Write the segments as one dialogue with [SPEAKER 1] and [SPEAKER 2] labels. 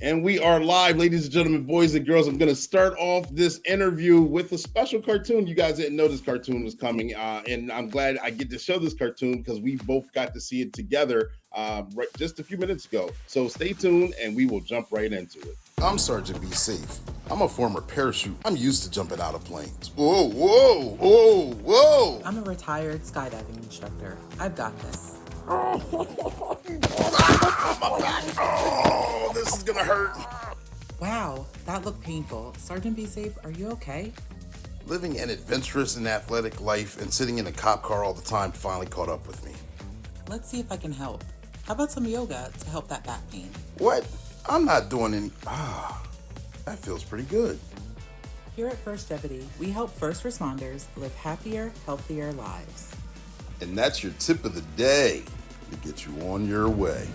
[SPEAKER 1] And we are live, ladies and gentlemen, boys and girls. I'm going to start off this interview with a special cartoon. You guys didn't know this cartoon was coming, and I'm glad I get to show this cartoon because we both got to see it together right just a few minutes ago. So stay tuned, and we will jump right into it.
[SPEAKER 2] I'm Sergeant Be Safe. I'm a former parachute. I'm used to jumping out of planes. Whoa, whoa, whoa, whoa!
[SPEAKER 3] I'm a retired skydiving instructor. I've got this.
[SPEAKER 2] Ah, my back! Oh, this is gonna hurt.
[SPEAKER 3] Wow, that looked painful. Sergeant Be Safe, are you okay?
[SPEAKER 2] Living an adventurous and athletic life and sitting in a cop car all the time finally caught up with me.
[SPEAKER 3] Let's see if I can help. How about some yoga to help that back pain?
[SPEAKER 2] What? I'm not doing any... that feels pretty good.
[SPEAKER 3] Here at First Jevity, we help first responders live happier, healthier lives.
[SPEAKER 2] And that's your tip of the day to get you on your way.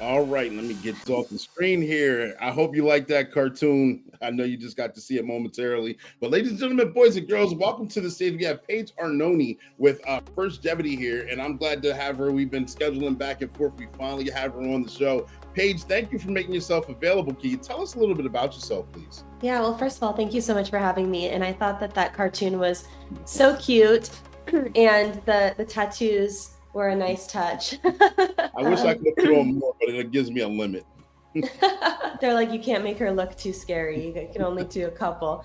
[SPEAKER 1] All right, let me get off the screen here. I hope you like that cartoon. I know you just got to see it momentarily. But ladies and gentlemen, boys and girls, welcome to the stage. We have Paige Arnone with First Jevity here, and I'm glad to have her. We've been scheduling back and forth. We finally have her on the show. Paige, thank you for making yourself available. Can you tell us a little bit about yourself, please?
[SPEAKER 4] Yeah, well, first of all, thank you so much for having me. And I thought that cartoon was so cute, and the tattoos were a nice touch.
[SPEAKER 1] I wish I could put on more, but it gives me a limit.
[SPEAKER 4] They're like, you can't make her look too scary. You can only do a couple.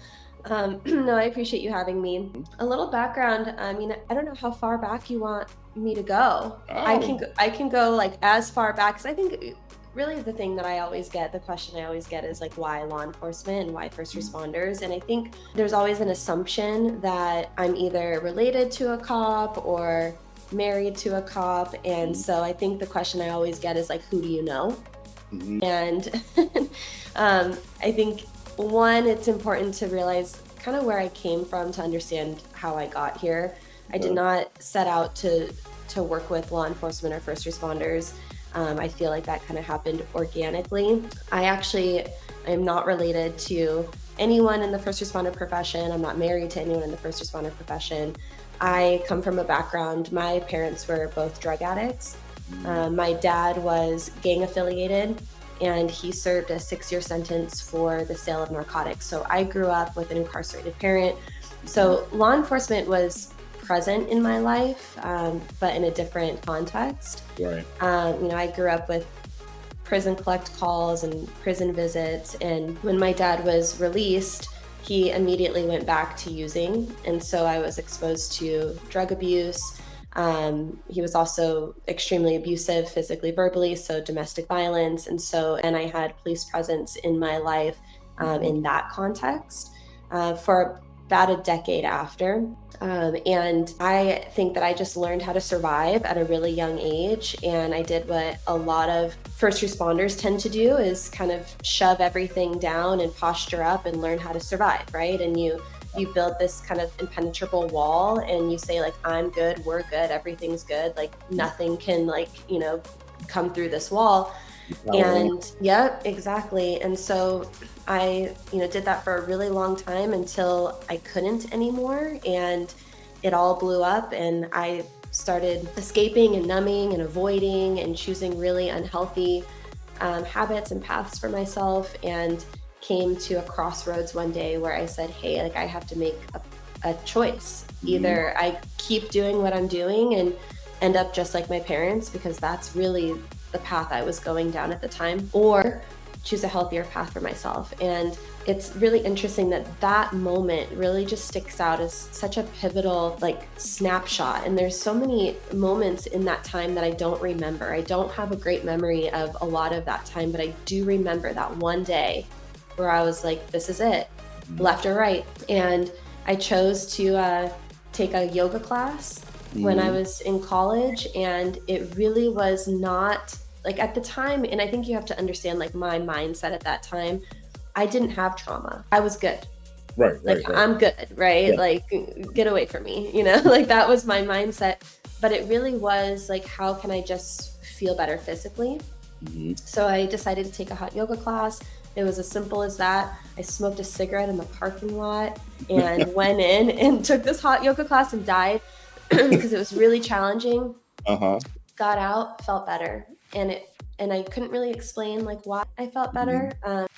[SPEAKER 4] No, I appreciate you having me. A little background. I mean, I don't know how far back you want me to go.
[SPEAKER 1] Oh.
[SPEAKER 4] I can go like as far back, because I think really the thing that the question I always get is like, why law enforcement and why first responders? And I think there's always an assumption that I'm either related to a cop or married to a cop. And so I think the question I always get is like, who do you know?
[SPEAKER 1] Mm-hmm.
[SPEAKER 4] And I think one, it's important to realize kind of where I came from to understand how I got here. I did not set out to work with law enforcement or first responders. I feel like that kind of happened organically. I am not related to anyone in the first responder profession. I'm not married to anyone in the first responder profession. I come from a background, my parents were both drug addicts. My dad was gang affiliated, and he served a 6-year sentence for the sale of narcotics. So I grew up with an incarcerated parent. So law enforcement was present in my life, but in a different context.
[SPEAKER 1] Right.
[SPEAKER 4] I grew up with prison collect calls and prison visits. And when my dad was released, he immediately went back to using. And so I was exposed to drug abuse. He was also extremely abusive, physically, verbally, so domestic violence. And I had police presence in my life in that context for about a decade after. And I think that I just learned how to survive at a really young age. And I did what a lot of first responders tend to do, is kind of shove everything down and posture up and learn how to survive, right? And you build this kind of impenetrable wall, and you say like, I'm good, we're good, everything's good. Like nothing can come through this wall. And yep, exactly. And so I, did that for a really long time until I couldn't anymore, and it all blew up, and I started escaping and numbing and avoiding and choosing really unhealthy habits and paths for myself, and came to a crossroads one day where I said, hey, like I have to make a choice. Either I keep doing what I'm doing and end up just like my parents, because that's really the path I was going down at the time, or choose a healthier path for myself. And it's really interesting that moment really just sticks out as such a pivotal snapshot. And there's so many moments in that time that I don't remember. I don't have a great memory of a lot of that time, but I do remember that one day where I was like, this is it, left or right. And I chose to take a yoga class when I was in college, and it really was not at the time. And I think you have to understand my mindset at that time. I didn't have trauma. I was good.
[SPEAKER 1] Right.
[SPEAKER 4] I'm good, right? Yeah. Get away from me, that was my mindset. But it really was how can I just feel better physically? So I decided to take a hot yoga class. It was as simple as that. I smoked a cigarette in the parking lot and went in and took this hot yoga class and died because it was really challenging. Got out, felt better. And and I couldn't really explain like why I felt better,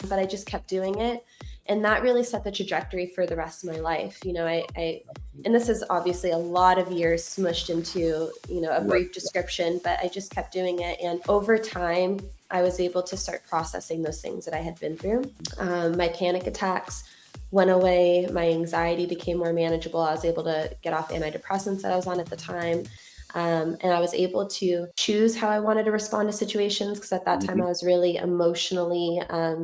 [SPEAKER 4] but I just kept doing it. And that really set the trajectory for the rest of my life. You know, and this is obviously a lot of years smushed into, you know, a brief description, but I just kept doing it. And over time, I was able to start processing those things that I had been through. My panic attacks went away. My anxiety became more manageable. I was able to get off antidepressants that I was on at the time. And I was able to choose how I wanted to respond to situations, because at that time I was really emotionally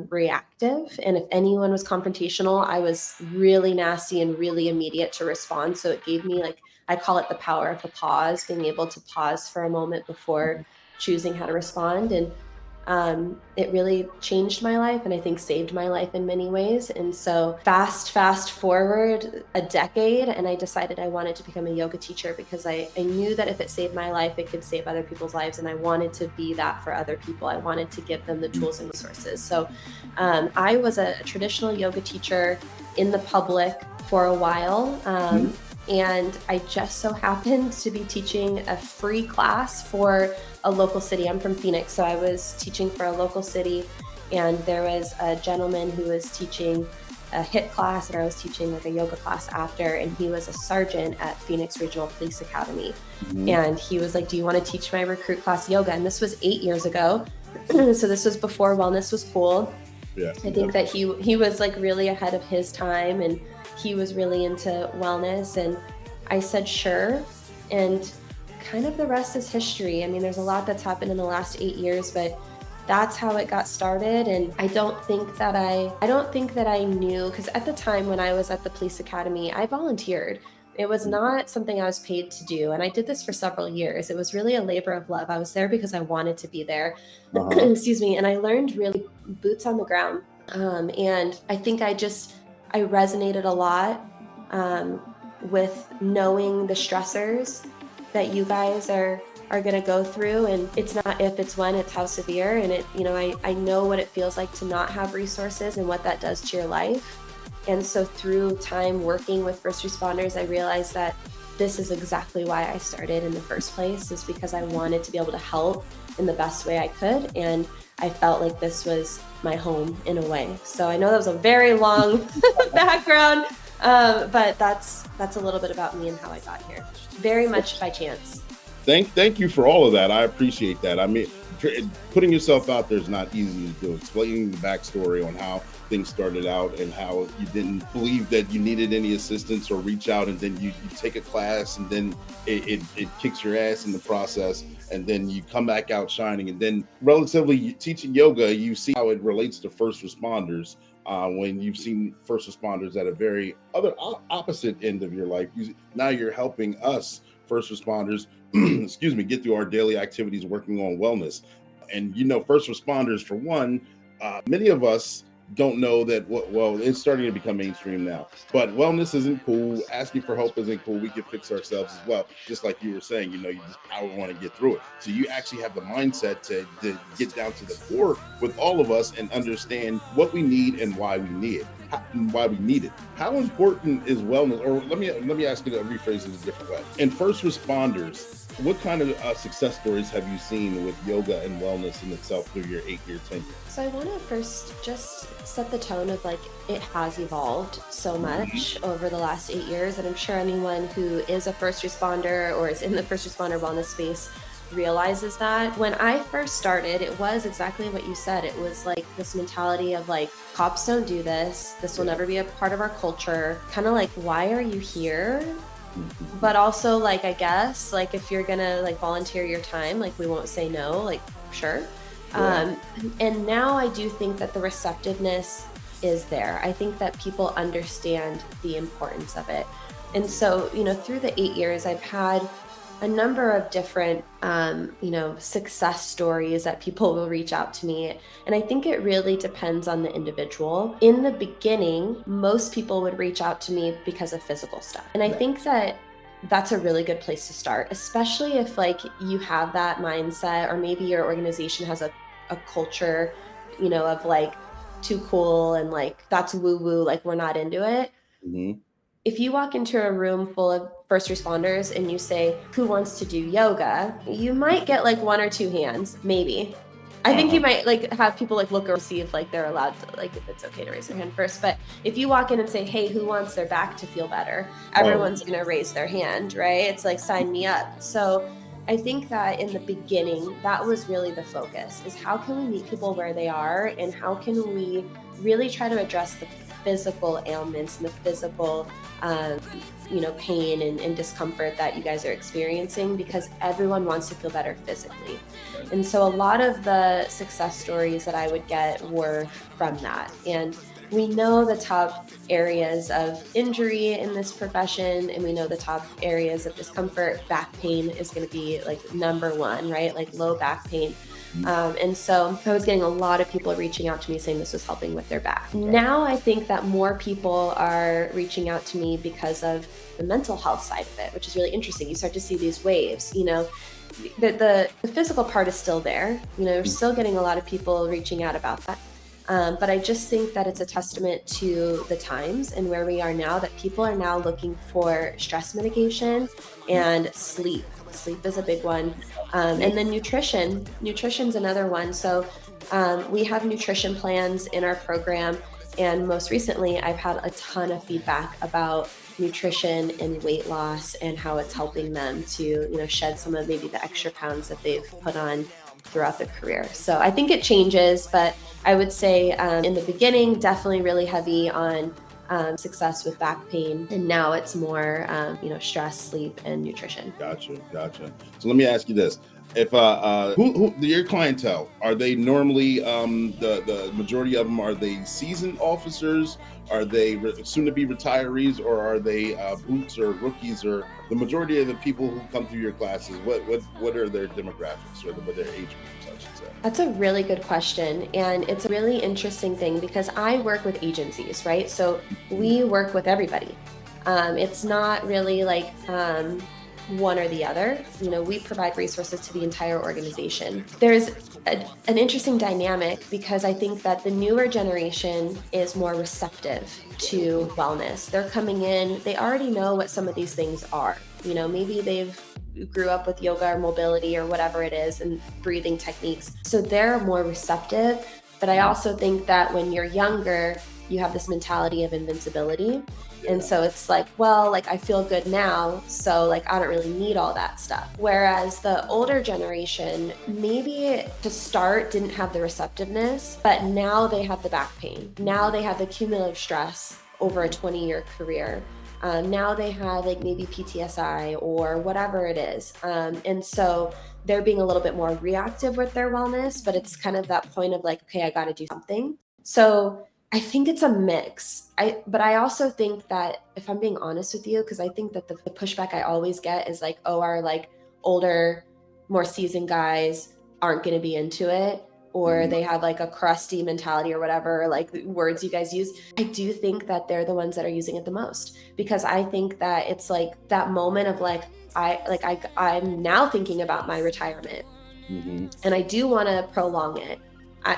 [SPEAKER 4] reactive. And if anyone was confrontational, I was really nasty and really immediate to respond. So it gave me, like, I call it the power of the pause, being able to pause for a moment before choosing how to respond. And it really changed my life, and I think saved my life in many ways. And so fast forward a decade, and I decided I wanted to become a yoga teacher, because I knew that if it saved my life, it could save other people's lives. And I wanted to be that for other people. I wanted to give them the tools and resources. So I was a traditional yoga teacher in the public for a while. And I just so happened to be teaching a free class for a local city. I'm from Phoenix, so I was teaching for a local city, and there was a gentleman who was teaching a HIIT class, and I was teaching like a yoga class after, and he was a sergeant at Phoenix Regional Police Academy. And he was like, "Do you want to teach my recruit class yoga?" And this was 8 years ago. So this was before wellness was cool. I think that he was like really ahead of his time, and he was really into wellness. And I said, sure. And kind of the rest is history. I mean, there's a lot that's happened in the last 8 years, but that's how it got started. And I don't think that I knew, because at the time when I was at the police academy, I volunteered. It was not something I was paid to do. And I did this for several years. It was really a labor of love. I was there because I wanted to be there. Excuse me. And I learned really boots on the ground. And I think I resonated a lot with knowing the stressors that you guys are going to go through. And it's not if, it's when, it's how severe. And it, you know, I know what it feels like to not have resources and what that does to your life. And so through time working with first responders, I realized that this is exactly why I started in the first place, is because I wanted to be able to help in the best way I could. And I felt like this was my home in a way. So I know that was a very long background, but that's a little bit about me and how I got here. Very much by chance.
[SPEAKER 1] Thank you for all of that. I appreciate that. I mean, putting yourself out there is not easy to do. Explaining the backstory on how things started out and how you didn't believe that you needed any assistance or reach out, and then you take a class, and then it kicks your ass in the process, and then you come back out shining. And then relatively teaching yoga, you see how it relates to first responders. When you've seen first responders at a very opposite end of your life, now you're helping us first responders excuse me, get through our daily activities working on wellness. And you know, first responders, for one, many of us don't know that well, it's starting to become mainstream now, but wellness isn't cool. Asking for help isn't cool. We can fix ourselves as well. Just like you were saying, you know, you just power want to get through it. So you actually have the mindset to get down to the core with all of us and understand what we need and why we need it. How important is wellness? Or let me ask you to rephrase it a different way. In first responders, what kind of success stories have you seen with yoga and wellness in itself through your 8-year tenure?
[SPEAKER 4] So I want to first just set the tone of, like, it has evolved so much over the last 8 years. And I'm sure anyone who is a first responder or is in the first responder wellness space realizes that. When I first started, it was exactly what you said. It was like this mentality of like, cops don't do this. This will never be a part of our culture. Kind of like, why are you here? But also, like, I guess, like, if you're gonna like volunteer your time, like, we won't say no, like, sure. And now I do think that the receptiveness is there. I think that people understand the importance of it. And so, you know, through the 8 years, I've had a number of different, success stories that people will reach out to me. And I think it really depends on the individual. In the beginning, most people would reach out to me because of physical stuff. And I think that that's a really good place to start, especially if like you have that mindset, or maybe your organization has a culture, you know, of like too cool and like that's woo woo, like we're not into it. If you walk into a room full of first responders and you say, who wants to do yoga? You might get like one or two hands, maybe. I think you might like have people like look or see if like they're allowed to, like if it's okay to raise their hand first. But if you walk in and say, hey, who wants their back to feel better? Everyone's going to raise their hand, right? It's like, sign me up. So I think that in the beginning, that was really the focus, is how can we meet people where they are, and how can we really try to address the physical ailments and the physical pain and discomfort that you guys are experiencing, because everyone wants to feel better physically. And so a lot of the success stories that I would get were from that. And we know the top areas of injury in this profession, and we know the top areas of discomfort. Back pain is going to be like number one, right? Like low back pain. And so I was getting a lot of people reaching out to me saying this was helping with their back. Now I think that more people are reaching out to me because of the mental health side of it, which is really interesting. You start to see these waves, the physical part is still there. We're still getting a lot of people reaching out about that. But I just think that it's a testament to the times and where we are now, that people are now looking for stress mitigation and sleep. Sleep is a big one. And then nutrition's another one. So we have nutrition plans in our program. And most recently, I've had a ton of feedback about nutrition and weight loss and how it's helping them to, shed some of maybe the extra pounds that they've put on throughout their career. So I think it changes, but I would say in the beginning, definitely really heavy on success with back pain. And now it's more, stress, sleep, and nutrition.
[SPEAKER 1] Gotcha. So let me ask you this. If who your clientele, are they normally the majority of them, are they seasoned officers, are they soon to be retirees, or are they boots or rookies, or the majority of the people who come through your classes, what are their demographics, or what their age groups, I should say?
[SPEAKER 4] That's a really good question, and it's a really interesting thing because I work with agencies, right? So we work with everybody. It's not really like one or the other. We provide resources to the entire organization. There's an interesting dynamic because I think that the newer generation is more receptive to wellness. They're coming in, they already know what some of these things are. Maybe they've grew up with yoga or mobility or whatever it is and breathing techniques. So they're more receptive. But I also think that when you're younger, you have this mentality of invincibility. And so it's like, well, like I feel good now, so like I don't really need all that stuff. Whereas the older generation, maybe to start didn't have the receptiveness, but now they have the back pain. Now they have the cumulative stress over a 20-year career. Now they have like maybe PTSI or whatever it is. And so they're being a little bit more reactive with their wellness, but it's kind of that point of like, okay, I got to do something. So I think it's a mix. But I also think that, if I'm being honest with you, because I think that the pushback I always get is like, oh, our like older, more seasoned guys aren't going to be into it, or they have like a crusty mentality or whatever, like words you guys use. I do think that they're the ones that are using it the most, because I think that it's like that moment of like, I'm now thinking about my retirement and I do want to prolong it.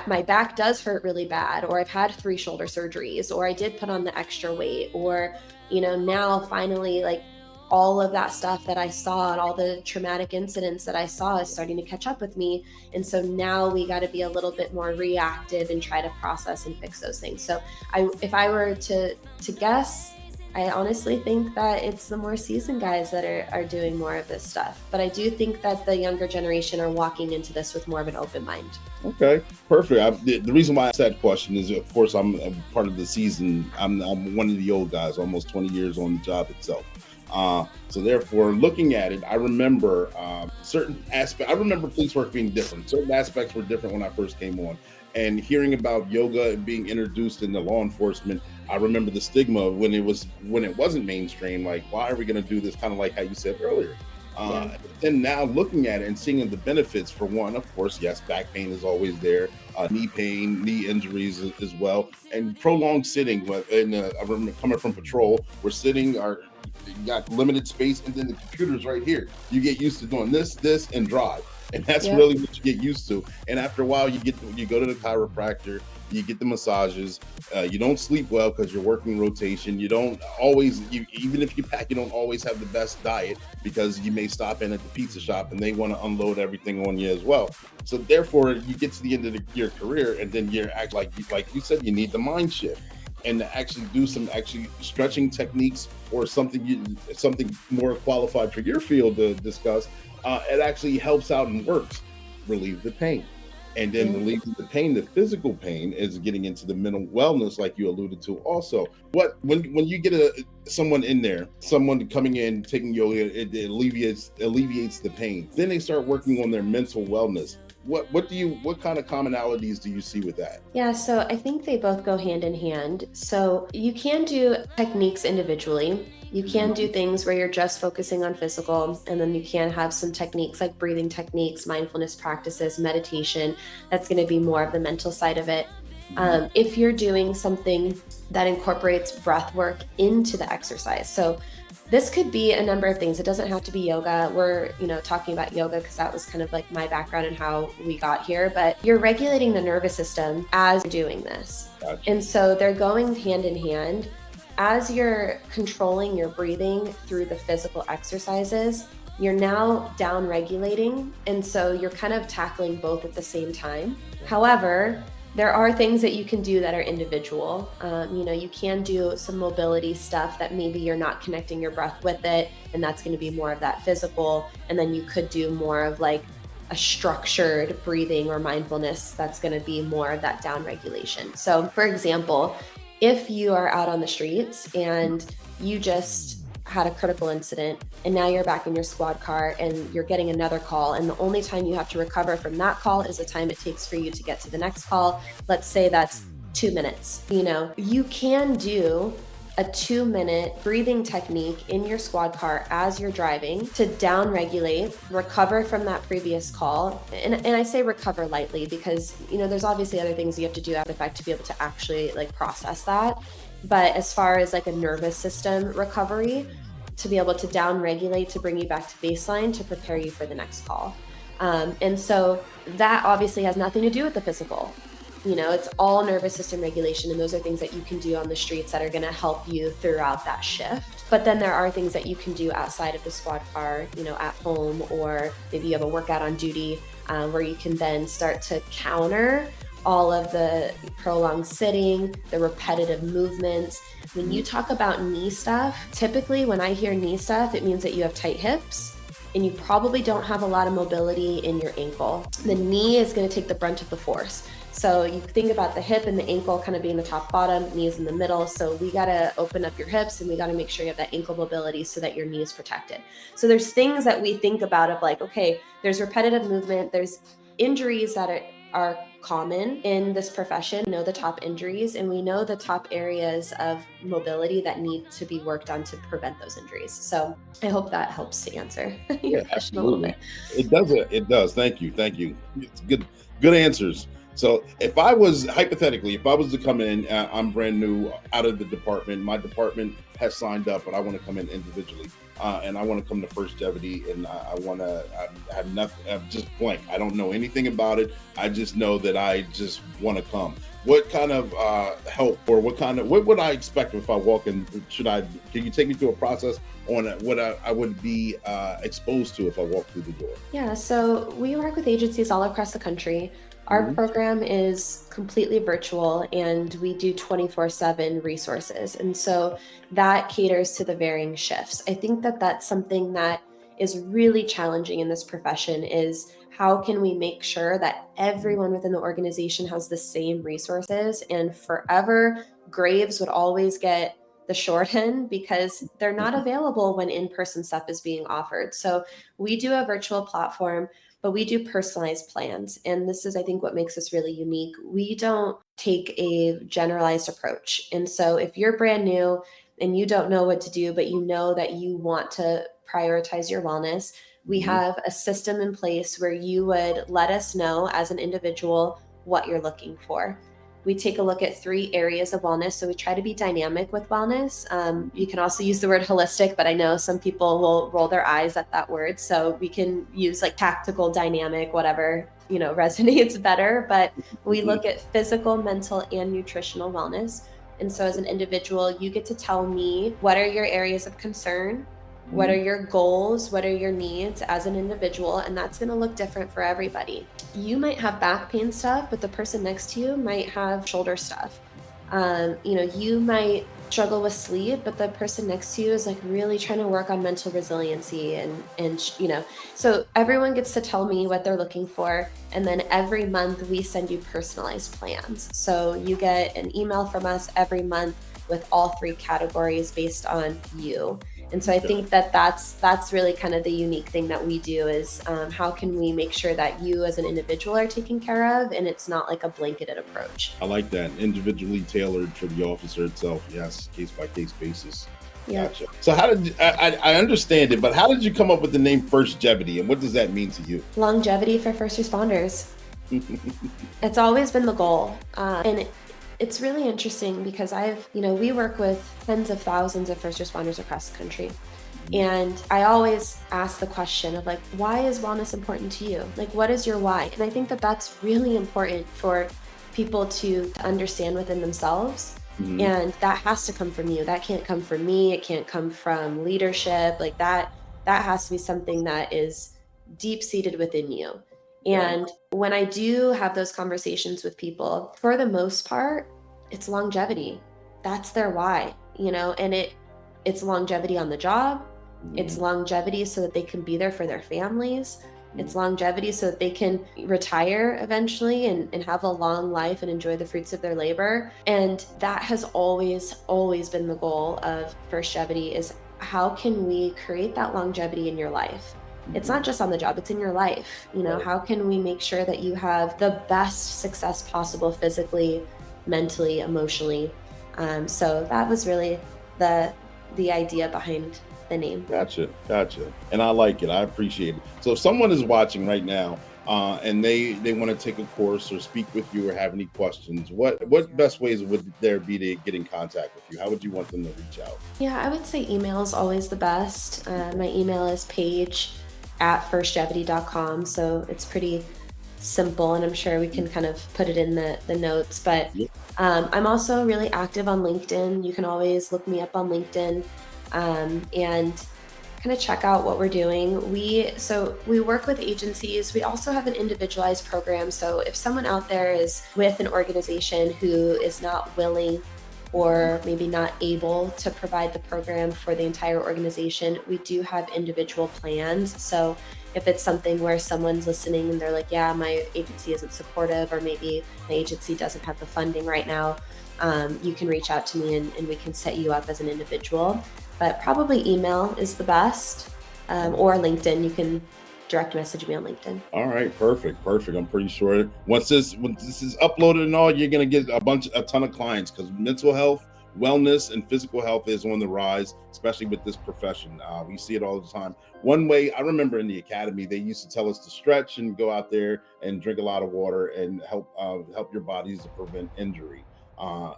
[SPEAKER 4] My back does hurt really bad, or I've had 3 shoulder surgeries, or I did put on the extra weight, or, now finally, like all of that stuff that I saw and all the traumatic incidents that I saw is starting to catch up with me. And so now we got to be a little bit more reactive and try to process and fix those things. So if I were to guess, I honestly think that it's the more seasoned guys that are doing more of this stuff. But I do think that the younger generation are walking into this with more of an open mind.
[SPEAKER 1] Okay, perfect. The reason why I asked that question is, of course, I'm a part of the season. I'm one of the old guys, almost 20 years on the job itself. So therefore, looking at it, I remember certain aspects. I remember police work being different. Certain aspects were different when I first came on. And hearing about yoga and being introduced into law enforcement, I remember the stigma when it wasn't mainstream. Like, why are we going to do this? Kind of like how you said earlier. And now looking at it and seeing the benefits, for one, of course, yes, back pain is always there, knee pain, knee injuries as well, and prolonged sitting. And I remember coming from patrol, we're sitting, you got limited space, and then the computer's right here. You get used to doing this, and drive. And that's
[SPEAKER 4] Yep.
[SPEAKER 1] really what you get used to. And after a while, you go to the chiropractor, you get the massages. You don't sleep well because you're working rotation. You don't always, even if you pack, you don't always have the best diet because you may stop in at the pizza shop and they want to unload everything on you as well. So therefore, you get to the end of your career, and then you're act like you said, you need the mind shift and to actually do some actually stretching techniques or something more qualified for your field to discuss. It actually helps out and works, relieve the pain. And then
[SPEAKER 4] Yeah.
[SPEAKER 1] relieving the pain, the physical pain, is getting into the mental wellness, like you alluded to. Also, what when you get someone in there, someone coming in taking yoga, it alleviates the pain. Then they start working on their mental wellness. What kind of commonalities do you see with that?
[SPEAKER 4] Yeah, so I think they both go hand in hand. So you can do techniques individually. You can do things where you're just focusing on physical, and then you can have some techniques like breathing techniques, mindfulness practices, meditation. That's going to be more of the mental side of it. If you're doing something that incorporates breath work into the exercise, so this could be a number of things. It doesn't have to be yoga. We're, talking about yoga because that was kind of like my background and how we got here, but you're regulating the nervous system as you're doing this.
[SPEAKER 1] Gotcha.
[SPEAKER 4] And so they're going hand in hand. As you're controlling your breathing through the physical exercises, you're now down regulating. And so you're kind of tackling both at the same time. However, there are things that you can do that are individual. You can do some mobility stuff that maybe you're not connecting your breath with it, and that's going to be more of that physical. And then you could do more of like a structured breathing or mindfulness that's going to be more of that down regulation. So for example, if you are out on the streets and you just had a critical incident and now you're back in your squad car and you're getting another call, and the only time you have to recover from that call is the time it takes for you to get to the next call. Let's say that's 2 minutes. You can do a 2-minute breathing technique in your squad car as you're driving to down regulate, recover from that previous call. And I say recover lightly because, there's obviously other things you have to do after the fact to be able to actually like process that. But as far as like a nervous system recovery, to be able to down regulate to bring you back to baseline to prepare you for the next call. And so that obviously has nothing to do with the physical. It's all nervous system regulation, and those are things that you can do on the streets that are going to help you throughout that shift. But then there are things that you can do outside of the squad car, at home, or maybe you have a workout on duty where you can then start to counter all of the prolonged sitting, the repetitive movements. When you talk about knee stuff, typically when I hear knee stuff, it means that you have tight hips and you probably don't have a lot of mobility in your ankle. The knee is going to take the brunt of the force. So you think about the hip and the ankle kind of being the top bottom, knees in the middle. So we got to open up your hips and we got to make sure you have that ankle mobility so that your knee is protected. So there's things that we think about of like, okay, there's repetitive movement, there's injuries that are common in this profession. We know the top injuries, and we know the top areas of mobility that need to be worked on to prevent those injuries. So I hope that helps to answer your question a little bit.
[SPEAKER 1] It does. It does. Thank you. It's good answers. So if I was to come in, I'm brand new out of the department. My department has signed up, but I want to come in individually. And I want to come to First Jevity, and I have nothing, I'm just blank. I don't know anything about it. I just know that I just want to come. What kind of help, or what would I expect if I walk in? Can you take me through a process on what I would be exposed to if I walk through the door?
[SPEAKER 4] Yeah, so we work with agencies all across the country. Our program is completely virtual, and we do 24/7 resources. And so that caters to the varying shifts. I think that that's something that is really challenging in this profession, is how can we make sure that everyone within the organization has the same resources? And forever, Graves would always get the short end because they're not available when in-person stuff is being offered. So we do a virtual platform, but we do personalized plans. And this is, I think, what makes us really unique. We don't take a generalized approach. And so if you're brand new and you don't know what to do, but you know that you want to prioritize your wellness, we have a system in place where you would let us know as an individual what you're looking for. We take a look at 3 areas of wellness. So we try to be dynamic with wellness. You can also use the word holistic, but I know some people will roll their eyes at that word. So we can use like tactical, dynamic, whatever, resonates better. But we look at physical, mental, and nutritional wellness. And so as an individual, you get to tell me, what are your areas of concern? What are your goals? What are your needs as an individual? And that's going to look different for everybody. You might have back pain stuff, but the person next to you might have shoulder stuff. You might struggle with sleep, but the person next to you is like really trying to work on mental resiliency so everyone gets to tell me what they're looking for. And then every month we send you personalized plans. So you get an email from us every month with all 3 categories based on you. And so I think that's really kind of the unique thing that we do is how can we make sure that you as an individual are taken care of, and it's not like a blanketed approach.
[SPEAKER 1] I like that. Individually tailored for the officer itself. Yes, case by case basis.
[SPEAKER 4] Yeah.
[SPEAKER 1] Gotcha. So how did I understand it, but how did you come up with the name Firstgevity, and what does that mean to you?
[SPEAKER 4] Longevity for first responders. It's always been the goal. And it's really interesting because we work with tens of thousands of first responders across the country. And I always ask the question of like, why is wellness important to you? Like, what is your why? And I think that that's really important for people to understand within themselves. And that has to come from you. That can't come from me. It can't come from leadership. Like that has to be something that is deep seated within you. And when I do have those conversations with people, for the most part, it's longevity. That's their why, and it's longevity on the job. It's longevity so that they can be there for their families. It's longevity so that they can retire eventually and have a long life and enjoy the fruits of their labor. And that has always been the goal of Firstgevity, is how can we create that longevity in your life? It's not just on the job, it's in your life. How can we make sure that you have the best success possible physically, mentally, emotionally? So that was really the idea behind the name.
[SPEAKER 1] Gotcha. And I like it. I appreciate it. So if someone is watching right now and they want to take a course or speak with you or have any questions, what best ways would there be to get in contact with you? How would you want them to reach out?
[SPEAKER 4] Yeah, I would say email is always the best. My email is paige@firstgevity.com. So it's pretty simple, and I'm sure we can kind of put it in the notes. But I'm also really active on LinkedIn. You can always look me up on LinkedIn and kind of check out what we're doing. We work with agencies. We also have an individualized program. So if someone out there is with an organization who is not willing or maybe not able to provide the program for the entire organization, we do have individual plans. So if it's something where someone's listening and they're like, yeah, my agency isn't supportive, or maybe my agency doesn't have the funding right now, you can reach out to me and we can set you up as an individual. But probably email is the best, or LinkedIn. You can direct message me on LinkedIn.
[SPEAKER 1] All right, perfect. I'm pretty sure once this is uploaded and all, you're gonna get a ton of clients, because mental health, wellness, and physical health is on the rise, especially with this profession. We see it all the time. One way, I remember in the academy, they used to tell us to stretch and go out there and drink a lot of water and help your bodies to prevent injury.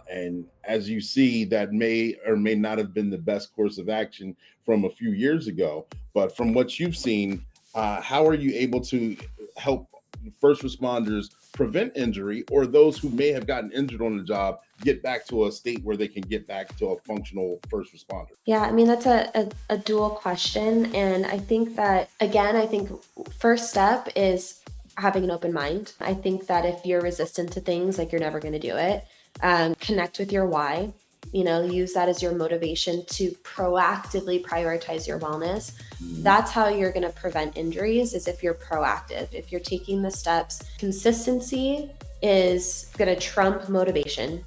[SPEAKER 1] And as you see, that may or may not have been the best course of action from a few years ago. But from what you've seen, how are you able to help first responders prevent injury, or those who may have gotten injured on the job get back to a state where they can get back to a functional first responder?
[SPEAKER 4] Yeah, I mean, that's a dual question. And I think that, again, first step is having an open mind. I think that if you're resistant to things, like, you're never going to do it. Connect with your why. Use that as your motivation to proactively prioritize your wellness. That's how you're going to prevent injuries, is if you're proactive, if you're taking the steps. Consistency is going to trump motivation.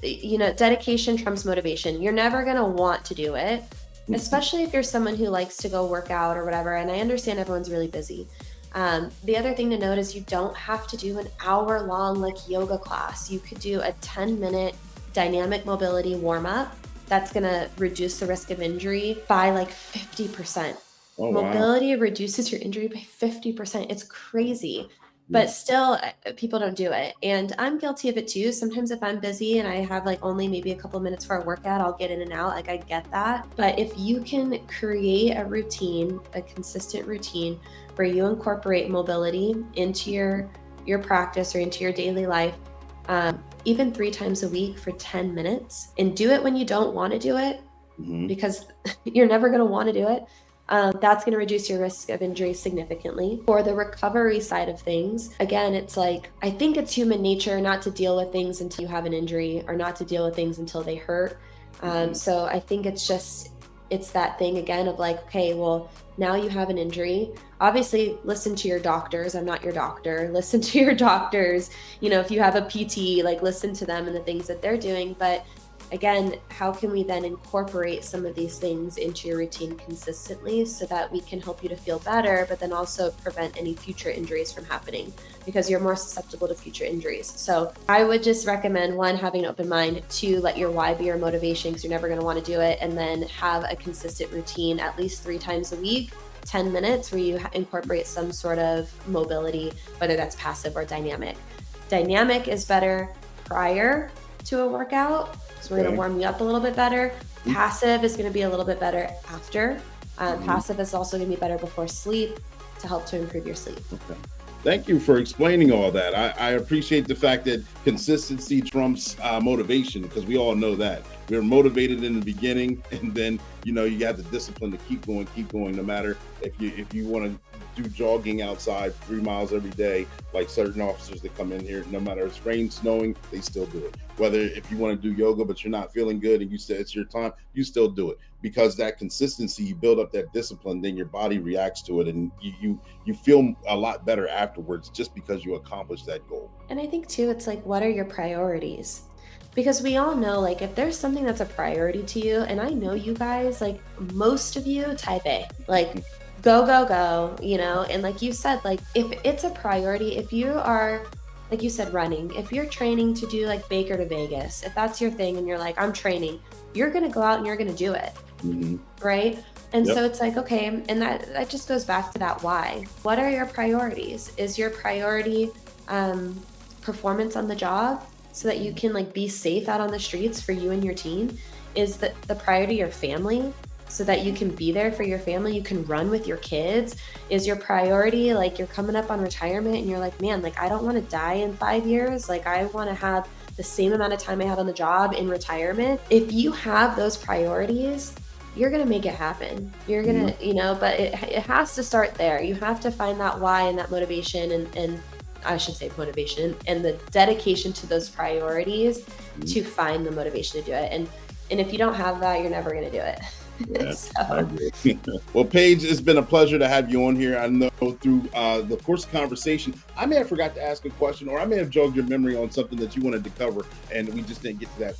[SPEAKER 4] Dedication trumps motivation. You're never going to want to do it, especially if you're someone who likes to go work out or whatever. And I understand everyone's really busy. The other thing to note is you don't have to do an hour-long yoga class. You could do a 10-minute dynamic mobility warm-up. That's going to reduce the risk of injury by 50%. Oh, wow. Mobility reduces your injury by 50%. It's crazy. but still people don't do it. And I'm guilty of it too. Sometimes if I'm busy and I have like only maybe a couple minutes for a workout, I'll get in and out. Like I get that. But if you can create a routine, a consistent routine where you incorporate mobility into your practice or into your daily life, even 3 times a week for 10 minutes, and do it when you don't want to do it, because you're never going to want to do it. That's going to reduce your risk of injury significantly. For the recovery side of things, again, it's like, I think it's human nature not to deal with things until you have an injury, or not to deal with things until they hurt. So I think it's that thing again of like, okay, well, now you have an injury. Obviously, listen to your doctors. I'm not your doctor. Listen to your doctors. If you have a PT, like listen to them and the things that they're doing. But again, how can we then incorporate some of these things into your routine consistently so that we can help you to feel better, but then also prevent any future injuries from happening, because you're more susceptible to future injuries. So I would just recommend, 1, having an open mind, 2, let your why be your motivation, because you're never going to want to do it, and then have a consistent routine at least 3 times a week, 10 minutes, where you incorporate some sort of mobility, whether that's passive or dynamic. Dynamic is better prior to a workout, so we're going to warm you up a little bit better. Passive is going to be a little bit better after. Passive is also going to be better before sleep to help to improve your sleep.
[SPEAKER 1] Okay. Thank you for explaining all that. I appreciate the fact that consistency trumps motivation, because we all know that. We're motivated in the beginning, and then you got the discipline to keep going, no matter if you want to do jogging outside 3 miles every day, like certain officers that come in here, no matter if it's rain, snowing, they still do it. Whether if you want to do yoga but you're not feeling good and you said it's your time, you still do it, because that consistency, you build up that discipline, then your body reacts to it, and you feel a lot better afterwards, just because you accomplished that goal.
[SPEAKER 4] And I think too, it's like, what are your priorities? Because we all know, like, if there's something that's a priority to you, and I know you guys, like most of you, type A, like go, and like you said, like if it's a priority, if you are, like you said, running, if you're training to do like Baker to Vegas, if that's your thing and you're like, I'm training, you're going to go out and you're going to do it. Right. And so it's like, okay. And that just goes back to that why. What are your priorities? Is your priority performance on the job, so that you can like be safe out on the streets for you and your team? Is the priority your family, so that you can be there for your family, you can run with your kids? Is your priority like you're coming up on retirement and you're like, man, like I don't want to die in 5 years, like I want to have the same amount of time I have on the job in retirement? If you have those priorities, you're going to make it happen. You're going to, but it has to start there. You have to find that why and that motivation, and I should say motivation, and the dedication to those priorities to find the motivation to do it. And if you don't have that, you're never going to do it.
[SPEAKER 1] Yeah, well, Paige, it's been a pleasure to have you on here. I know through the course of conversation, I may have forgot to ask a question, or I may have jogged your memory on something that you wanted to cover, and we just didn't get to that